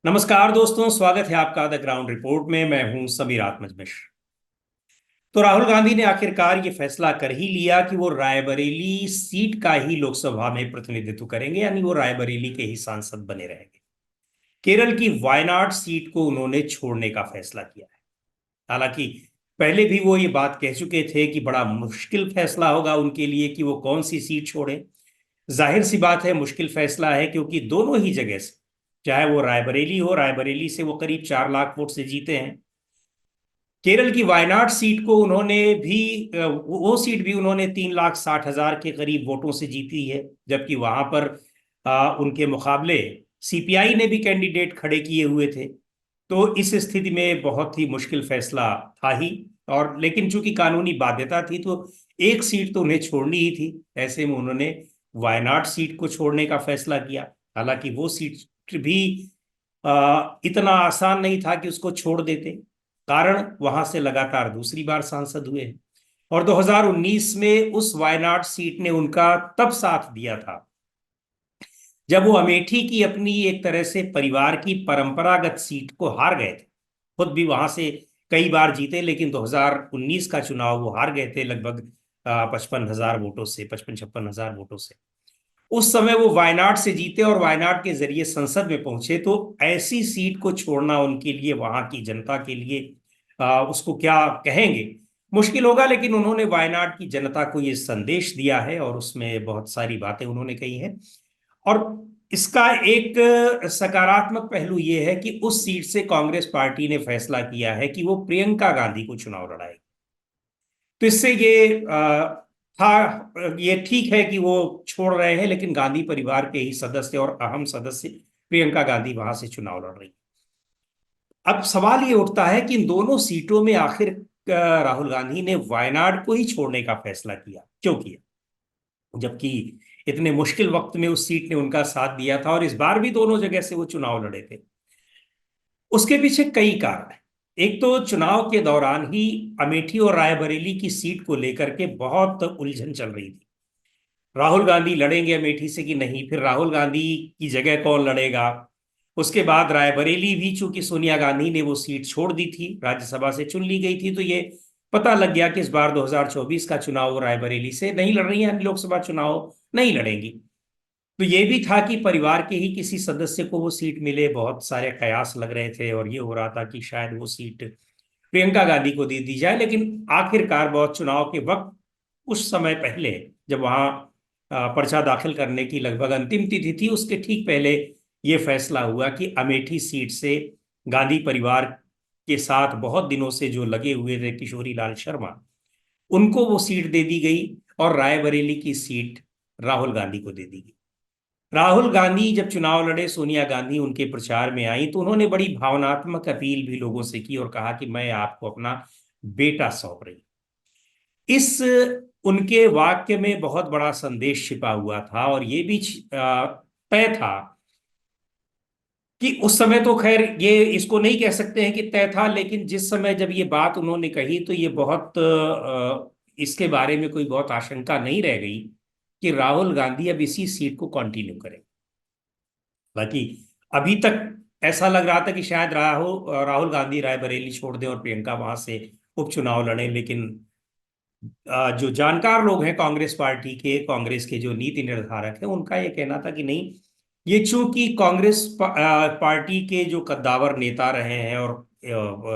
नमस्कार दोस्तों, स्वागत है आपका द ग्राउंड रिपोर्ट में। मैं हूं समीर आत्मज मिश्र। तो राहुल गांधी ने आखिरकार ये फैसला कर ही लिया कि वो रायबरेली सीट का ही लोकसभा में प्रतिनिधित्व करेंगे, यानी वो रायबरेली के ही सांसद बने रहेंगे। केरल की वायनाड सीट को उन्होंने छोड़ने का फैसला किया है। हालांकि पहले भी वो ये बात कह चुके थे कि बड़ा मुश्किल फैसला होगा उनके लिए कि वो कौन सी सीट छोड़े। जाहिर सी बात है, मुश्किल फैसला है, क्योंकि दोनों ही जगह से, चाहे वो रायबरेली हो, रायबरेली से वो करीब 4 लाख वोट से जीते हैं। केरल की वायनाड सीट को उन्होंने भी वो सीट भी उन्होंने 3,60,000 के करीब वोटों से जीती है, जबकि वहां पर उनके मुकाबले सीपीआई ने भी कैंडिडेट खड़े किए हुए थे। तो इस स्थिति में बहुत ही मुश्किल फैसला था ही। और लेकिन चूंकि कानूनी बाध्यता थी, तो एक सीट तो उन्हें छोड़नी ही थी। ऐसे में उन्होंने वायनाड सीट को छोड़ने का फैसला किया। हालांकि वो सीट भी इतना आसान नहीं था कि उसको छोड़ देते, कारण वहां से लगातार दूसरी बार सांसद हुए हैं। और 2019 में उस वायनाड सीट ने उनका तब साथ दिया था जब वो अमेठी की अपनी एक तरह से परिवार की परंपरागत सीट को हार गए थे। खुद भी वहां से कई बार जीते, लेकिन 2019 का चुनाव वो हार गए थे लगभग 55,000 वोटों से, 55-56 हजार वोटों से। उस समय वो वायनाड से जीते और वायनाड के जरिए संसद में पहुंचे। तो ऐसी सीट को छोड़ना उनके लिए, वहां की जनता के लिए उसको क्या कहेंगे, मुश्किल होगा। लेकिन उन्होंने वायनाड की जनता को ये संदेश दिया है और उसमें बहुत सारी बातें उन्होंने कही हैं। और इसका एक सकारात्मक पहलू ये है कि उस सीट से कांग्रेस पार्टी ने फैसला किया है कि वो प्रियंका गांधी को चुनाव लड़ाएगी। तो इससे ये ठीक है कि वो छोड़ रहे हैं, लेकिन गांधी परिवार के ही सदस्य और अहम सदस्य प्रियंका गांधी वहां से चुनाव लड़ रही। अब सवाल ये उठता है कि इन दोनों सीटों में आखिर राहुल गांधी ने वायनाड को ही छोड़ने का फैसला किया, क्यों किया, जबकि इतने मुश्किल वक्त में उस सीट ने उनका साथ दिया था और इस बार भी दोनों जगह से वो चुनाव लड़े थे। उसके पीछे कई कारण हैं। एक तो चुनाव के दौरान ही अमेठी और रायबरेली की सीट को लेकर के बहुत उलझन चल रही थी। राहुल गांधी लड़ेंगे अमेठी से कि नहीं, फिर राहुल गांधी की जगह कौन लड़ेगा। उसके बाद रायबरेली भी, चूंकि सोनिया गांधी ने वो सीट छोड़ दी थी, राज्यसभा से चुन ली गई थी, तो ये पता लग गया कि इस बार 2024 का चुनाव वो रायबरेली से नहीं लड़ रही है, लोकसभा चुनाव नहीं लड़ेंगी। तो ये भी था कि परिवार के ही किसी सदस्य को वो सीट मिले। बहुत सारे कयास लग रहे थे और ये हो रहा था कि शायद वो सीट प्रियंका गांधी को दे दी जाए। लेकिन आखिरकार बहुत चुनाव के वक्त, उस समय पहले, जब वहां पर्चा दाखिल करने की लगभग अंतिम तिथि थी, उसके ठीक पहले ये फैसला हुआ कि अमेठी सीट से गांधी परिवार के साथ बहुत दिनों से जो लगे हुए थे किशोरी लाल शर्मा, उनको वो सीट दे दी गई और रायबरेली की सीट राहुल गांधी को दे दी गई। राहुल गांधी जब चुनाव लड़े, सोनिया गांधी उनके प्रचार में आई, तो उन्होंने बड़ी भावनात्मक अपील भी लोगों से की और कहा कि मैं आपको अपना बेटा सौंप रही। इस उनके वाक्य में बहुत बड़ा संदेश छिपा हुआ था। और ये भी तय था कि उस समय, तो खैर ये इसको नहीं कह सकते हैं कि तय था, लेकिन जिस समय जब ये बात उन्होंने कही, तो ये बहुत इसके बारे में कोई बहुत आशंका नहीं रह गई कि राहुल गांधी अब इसी सीट को कंटिन्यू करें। बाकी अभी तक ऐसा लग रहा था कि शायद राहुल राहुल गांधी रायबरेली छोड़ दें और प्रियंका वहां से उपचुनाव लड़ें। लेकिन जो जानकार लोग हैं कांग्रेस पार्टी के, कांग्रेस के जो नीति निर्धारक हैं, उनका ये कहना था कि नहीं, ये चूंकि कांग्रेस पार्टी के जो कद्दावर नेता रहे हैं और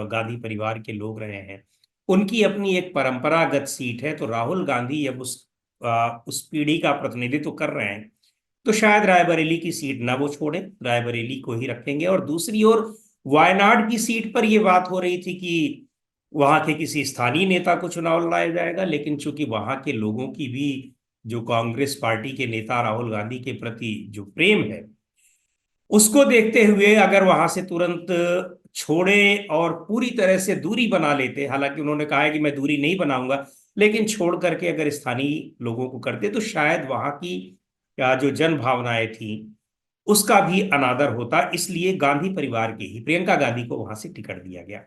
गांधी परिवार के लोग रहे हैं, उनकी अपनी एक परंपरागत सीट है। तो राहुल गांधी अब उस पीढ़ी का प्रतिनिधित्व कर रहे हैं, तो शायद रायबरेली की सीट ना वो छोड़े, रायबरेली को ही रखेंगे। और दूसरी ओर वायनाड की सीट पर यह बात हो रही थी कि वहां के किसी स्थानीय नेता को चुनाव लड़ाया जाएगा, लेकिन चूंकि वहां के लोगों की भी, जो कांग्रेस पार्टी के नेता राहुल गांधी के प्रति जो प्रेम है, उसको देखते हुए अगर वहां से तुरंत छोड़े और पूरी तरह से दूरी बना लेते, हालांकि उन्होंने कहा है कि मैं दूरी नहीं बनाऊंगा, लेकिन छोड़ करके अगर स्थानीय लोगों को करते, तो शायद वहां की जो जन भावनाएं थी उसका भी अनादर होता। इसलिए गांधी परिवार के ही प्रियंका गांधी को वहां से टिकट दिया गया।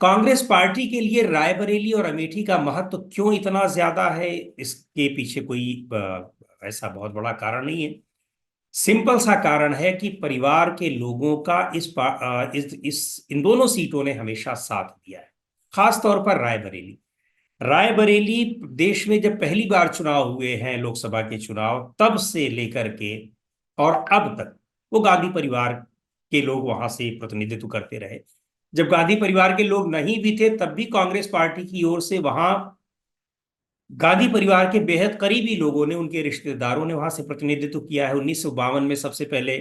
कांग्रेस पार्टी के लिए रायबरेली और अमेठी का महत्व क्यों इतना ज्यादा है, इसके पीछे कोई ऐसा बहुत बड़ा कारण नहीं है। सिंपल सा कारण है कि परिवार के लोगों का इस इन दोनों सीटों ने हमेशा साथ दिया है। खास तौर पर रायबरेली। रायबरेली देश में जब पहली बार चुनाव हुए हैं, लोकसभा के चुनाव, तब से लेकर के और अब तक वो गांधी परिवार के लोग वहां से प्रतिनिधित्व करते रहे। जब गांधी परिवार के लोग नहीं भी थे तब भी कांग्रेस पार्टी की ओर से वहां गांधी परिवार के बेहद करीबी लोगों ने, उनके रिश्तेदारों ने वहां से प्रतिनिधित्व किया है। 1952 में सबसे पहले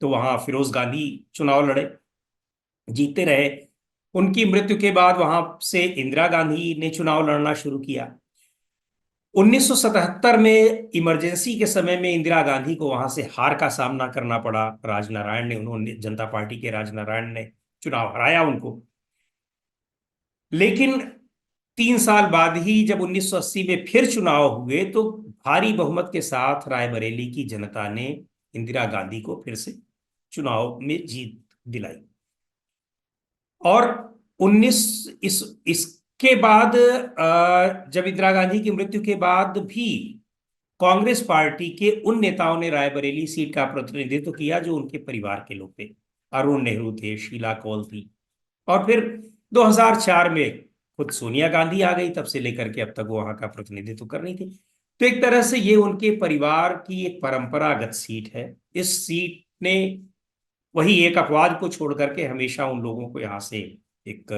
तो वहां फिरोज गांधी चुनाव लड़े, जीतते रहे। उनकी मृत्यु के बाद वहां से इंदिरा गांधी ने चुनाव लड़ना शुरू किया। 1977 में इमरजेंसी के समय में इंदिरा गांधी को वहां से हार का सामना करना पड़ा। राजनारायण ने, उन्होंने, जनता पार्टी के राजनारायण ने चुनाव हराया उनको। लेकिन 3 साल बाद ही जब 1980 में फिर चुनाव हुए तो भारी बहुमत के साथ रायबरेली की जनता ने इंदिरा गांधी को फिर से चुनाव में जीत दिलाई। और 19 इस इसके बाद जब इंदिरा गांधी की मृत्यु के बाद भी कांग्रेस पार्टी के उन नेताओं ने रायबरेली सीट का प्रतिनिधित्व किया जो उनके परिवार के लोग थे। अरुण नेहरू थे, शीला कौल थी, और फिर 2004 में खुद सोनिया गांधी आ गई। तब से लेकर के अब तक वो वहां का प्रतिनिधित्व कर रही थी। तो एक तरह से ये उनके परिवार की एक परंपरागत सीट है। इस सीट ने वही एक अपवाद को छोड़ करके हमेशा उन लोगों को यहाँ से एक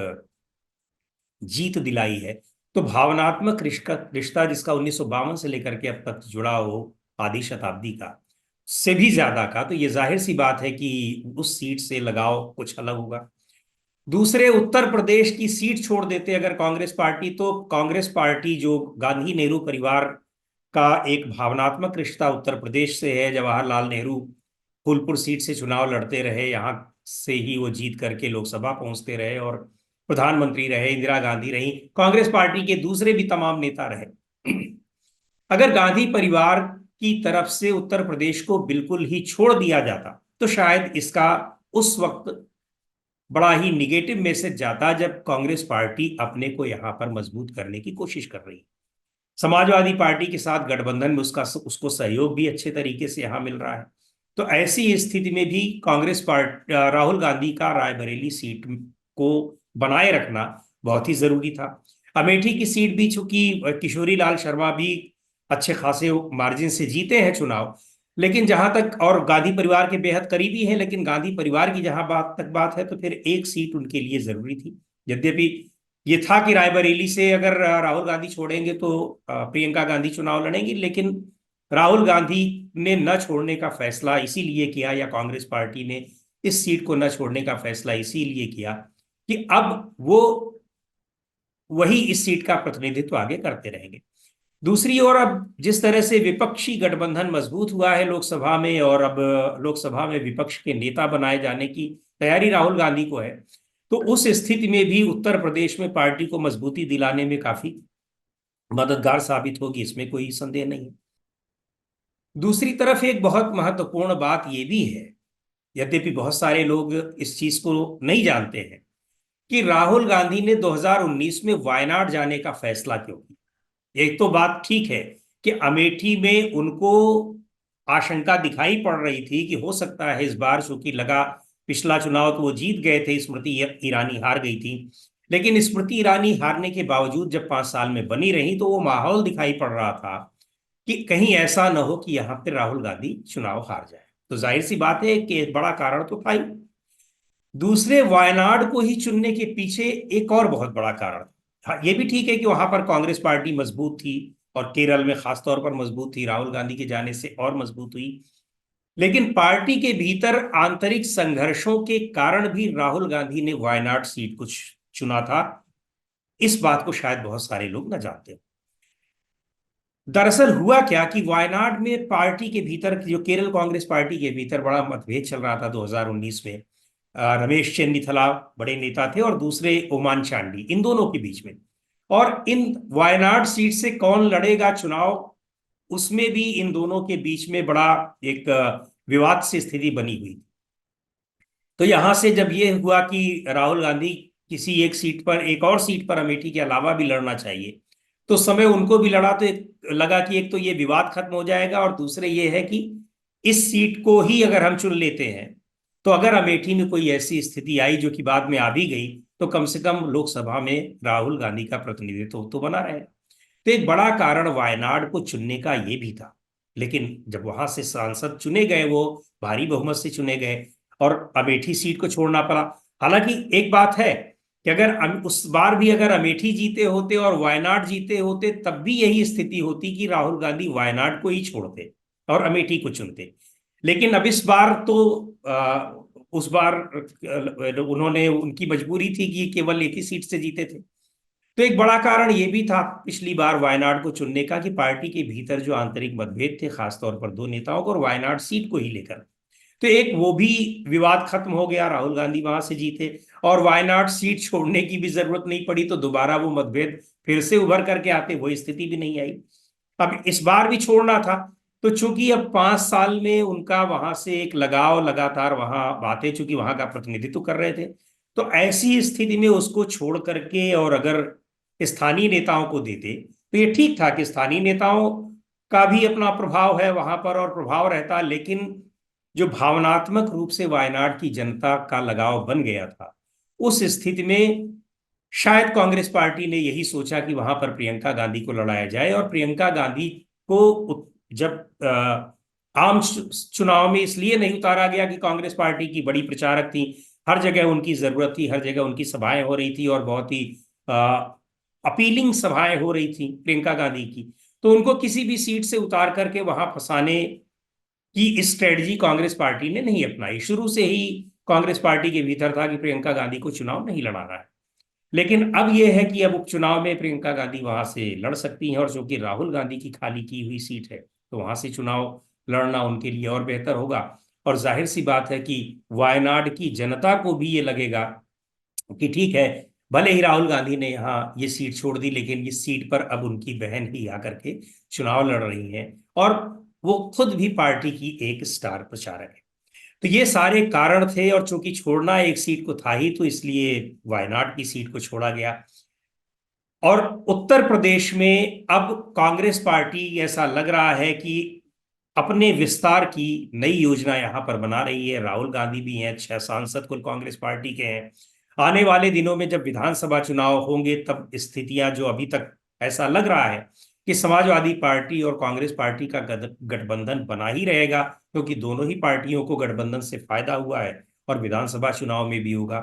जीत दिलाई है। तो भावनात्मक रिश्ता रिश्ता जिसका 1952 से लेकर के अब तक जुड़ा हो, आधी शताब्दी का, से भी ज्यादा का, तो ये जाहिर सी बात है कि उस सीट से लगाव कुछ अलग होगा। दूसरे, उत्तर प्रदेश की सीट छोड़ देते अगर कांग्रेस पार्टी, तो कांग्रेस पार्टी जो गांधी नेहरू परिवार का एक भावनात्मक रिश्ता उत्तर प्रदेश से है। जवाहरलाल नेहरू फूलपुर सीट से चुनाव लड़ते रहे, यहां से ही वो जीत करके लोकसभा पहुंचते रहे और प्रधानमंत्री रहे। इंदिरा गांधी रही, कांग्रेस पार्टी के दूसरे भी तमाम नेता रहे। अगर गांधी परिवार की तरफ से उत्तर प्रदेश को बिल्कुल ही छोड़ दिया जाता तो शायद इसका उस वक्त बड़ा ही निगेटिव मैसेज जाता, जब कांग्रेस पार्टी अपने को यहां पर मजबूत करने की कोशिश कर रही है। समाजवादी पार्टी के साथ गठबंधन में उसको सहयोग भी अच्छे तरीके से यहां मिल रहा है। तो ऐसी स्थिति में भी कांग्रेस पार्टी, राहुल गांधी का रायबरेली सीट को बनाए रखना बहुत ही जरूरी था। अमेठी की सीट भी, चूंकि किशोरी लाल शर्मा भी अच्छे खासे मार्जिन से जीते हैं चुनाव, लेकिन जहां तक, और गांधी परिवार के बेहद करीबी हैं, लेकिन गांधी परिवार की जहां बात है तो फिर एक सीट उनके लिए जरूरी थी। यद्यपि ये था कि रायबरेली से अगर राहुल गांधी छोड़ेंगे तो प्रियंका गांधी चुनाव लड़ेंगी, लेकिन राहुल गांधी ने न छोड़ने का फैसला इसीलिए किया, या कांग्रेस पार्टी ने इस सीट को न छोड़ने का फैसला इसीलिए किया कि अब वो वही इस सीट का प्रतिनिधित्व आगे करते रहेंगे। दूसरी ओर, अब जिस तरह से विपक्षी गठबंधन मजबूत हुआ है लोकसभा में, और अब लोकसभा में विपक्ष के नेता बनाए जाने की तैयारी राहुल गांधी को है, तो उस स्थिति में भी उत्तर प्रदेश में पार्टी को मजबूती दिलाने में काफी मददगार साबित होगी, इसमें कोई संदेह नहीं है। दूसरी तरफ एक बहुत महत्वपूर्ण बात यह भी है, यद्यपि बहुत सारे लोग इस चीज को नहीं जानते हैं, कि राहुल गांधी ने 2019 में वायनाड जाने का फैसला क्यों किया। एक तो बात ठीक है कि अमेठी में उनको आशंका दिखाई पड़ रही थी कि हो सकता है इस बार, चूंकि लगा पिछला चुनाव तो वो जीत गए थे, स्मृति ईरानी हार गई थी, लेकिन स्मृति ईरानी हारने के बावजूद जब 5 साल में बनी रही तो वो माहौल दिखाई पड़ रहा था कि कहीं ऐसा न हो कि यहां पर राहुल गांधी चुनाव हार जाए। तो जाहिर सी बात है कि एक बड़ा कारण तो था ही। दूसरे, वायनाड को ही चुनने के पीछे एक और बहुत बड़ा कारण था। हाँ, ये भी ठीक है कि वहां पर कांग्रेस पार्टी मजबूत थी और केरल में खासतौर पर मजबूत थी, राहुल गांधी के जाने से और मजबूत हुई, लेकिन पार्टी के भीतर आंतरिक संघर्षों के कारण भी राहुल गांधी ने वायनाड सीट को चुना था। इस बात को शायद बहुत सारे लोग न जानते हो। दरअसल हुआ क्या कि वायनाड में पार्टी के भीतर, जो केरल कांग्रेस पार्टी के भीतर बड़ा मतभेद चल रहा था 2019 में। रमेश चेन्निथला बड़े नेता थे और दूसरे ओमान चांडी, इन दोनों के बीच में। और इन वायनाड सीट से कौन लड़ेगा चुनाव, उसमें भी इन दोनों के बीच में बड़ा एक विवाद से स्थिति बनी हुई। तो यहां से जब ये हुआ कि राहुल गांधी किसी एक सीट पर, एक और सीट पर अमेठी के अलावा भी लड़ना चाहिए, तो समय उनको भी लगा कि एक तो ये विवाद खत्म हो जाएगा, और दूसरे ये है कि इस सीट को ही अगर हम चुन लेते हैं, तो अगर अमेठी में कोई ऐसी स्थिति आई जो कि बाद में आ भी गई, तो कम से कम लोकसभा में राहुल गांधी का प्रतिनिधित्व तो बना रहे। तो एक बड़ा कारण वायनाड को चुनने का ये भी था। लेकिन जब वहां से सांसद चुने गए, वो भारी बहुमत से चुने गए, और अमेठी सीट को छोड़ना पड़ा। हालांकि एक बात है कि अगर उस बार भी अगर अमेठी जीते होते और वायनाड जीते होते, तब भी यही स्थिति होती कि राहुल गांधी वायनाड को ही छोड़ते और अमेठी को चुनते। लेकिन अब इस बार तो उस बार उन्होंने, उनकी मजबूरी थी कि केवल एक ही सीट से जीते थे। तो एक बड़ा कारण ये भी था पिछली बार वायनाड को चुनने का कि पार्टी के भीतर जो आंतरिक मतभेद थे, खासतौर पर दो नेताओं को और वायनाड सीट को ही लेकर। तो एक वो भी विवाद खत्म हो गया, राहुल गांधी वहां से जीते और वायनाड सीट छोड़ने की भी जरूरत नहीं पड़ी, तो दोबारा वो मतभेद फिर से उभर करके आते, वो स्थिति भी नहीं आई। अब इस बार भी छोड़ना था, तो चूंकि अब 5 साल में उनका वहां से एक लगाव, लगातार वहां बातें, चूंकि वहां का प्रतिनिधित्व कर रहे थे, तो ऐसी स्थिति में उसको छोड़ करके और अगर स्थानीय नेताओं को देते, तो ये ठीक था कि स्थानीय नेताओं का भी अपना प्रभाव है वहां पर और प्रभाव रहता। लेकिन जो भावनात्मक रूप से वायनाड की जनता का लगाव बन गया था, उस स्थिति में शायद कांग्रेस पार्टी ने यही सोचा कि वहां पर प्रियंका गांधी को लड़ाया जाए। और प्रियंका गांधी को जब आम चुनाव में इसलिए नहीं उतारा गया कि कांग्रेस पार्टी की बड़ी प्रचारक थी, हर जगह उनकी जरूरत थी, हर जगह उनकी सभाएं हो रही थी और बहुत ही अपीलिंग सभाएं हो रही थी प्रियंका गांधी की। तो उनको किसी भी सीट से उतार करके वहां फंसाने की स्ट्रेटजी कांग्रेस पार्टी ने नहीं अपनाई। शुरू से ही कांग्रेस पार्टी के भीतर था कि प्रियंका गांधी को चुनाव नहीं लड़ाना है। लेकिन अब यह है कि अब उपचुनाव में प्रियंका गांधी वहां से लड़ सकती हैं, और चूंकि राहुल गांधी की खाली की हुई सीट है, तो वहां से चुनाव लड़ना उनके लिए और बेहतर होगा। और जाहिर सी बात है कि वायनाड की जनता को भी ये लगेगा कि ठीक है, भले ही राहुल गांधी ने यहाँ ये सीट छोड़ दी, लेकिन इस सीट पर अब उनकी बहन ही आकर के चुनाव लड़ रही है, और वो खुद भी पार्टी की एक स्टार प्रचारक है। तो ये सारे कारण थे, और चूंकि छोड़ना एक सीट को था ही, तो इसलिए वायनाड की सीट को छोड़ा गया। और उत्तर प्रदेश में अब कांग्रेस पार्टी, ऐसा लग रहा है कि अपने विस्तार की नई योजना यहां पर बना रही है। राहुल गांधी भी हैं, 6 सांसद कुल कांग्रेस पार्टी के हैं। आने वाले दिनों में जब विधानसभा चुनाव होंगे, तब स्थितियां जो अभी तक ऐसा लग रहा है कि समाजवादी पार्टी और कांग्रेस पार्टी का गठबंधन बना ही रहेगा, क्योंकि दोनों ही पार्टियों को गठबंधन से फायदा हुआ है और विधानसभा चुनाव में भी होगा।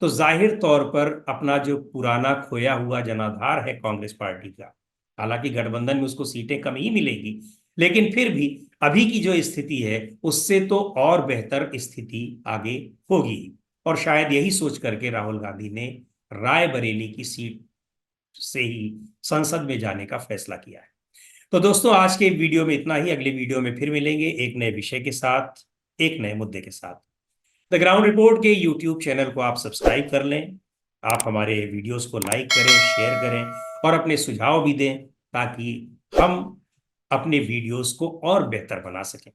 तो जाहिर तौर पर अपना जो पुराना खोया हुआ जनाधार है कांग्रेस पार्टी का, हालांकि गठबंधन में उसको सीटें कम ही मिलेगी, लेकिन फिर भी अभी की जो स्थिति है उससे तो और बेहतर स्थिति आगे होगी। और शायद यही सोच करके राहुल गांधी ने रायबरेली की सीट से ही संसद में जाने का फैसला किया है। तो दोस्तों, आज के वीडियो में इतना ही। अगले वीडियो में फिर मिलेंगे एक नए विषय के साथ, एक नए मुद्दे के साथ। द ग्राउंड रिपोर्ट के यूट्यूब चैनल को आप सब्सक्राइब कर लें। आप हमारे वीडियोस को लाइक करें, शेयर करें और अपने सुझाव भी दें, ताकि हम अपने वीडियोस को और बेहतर बना सकें।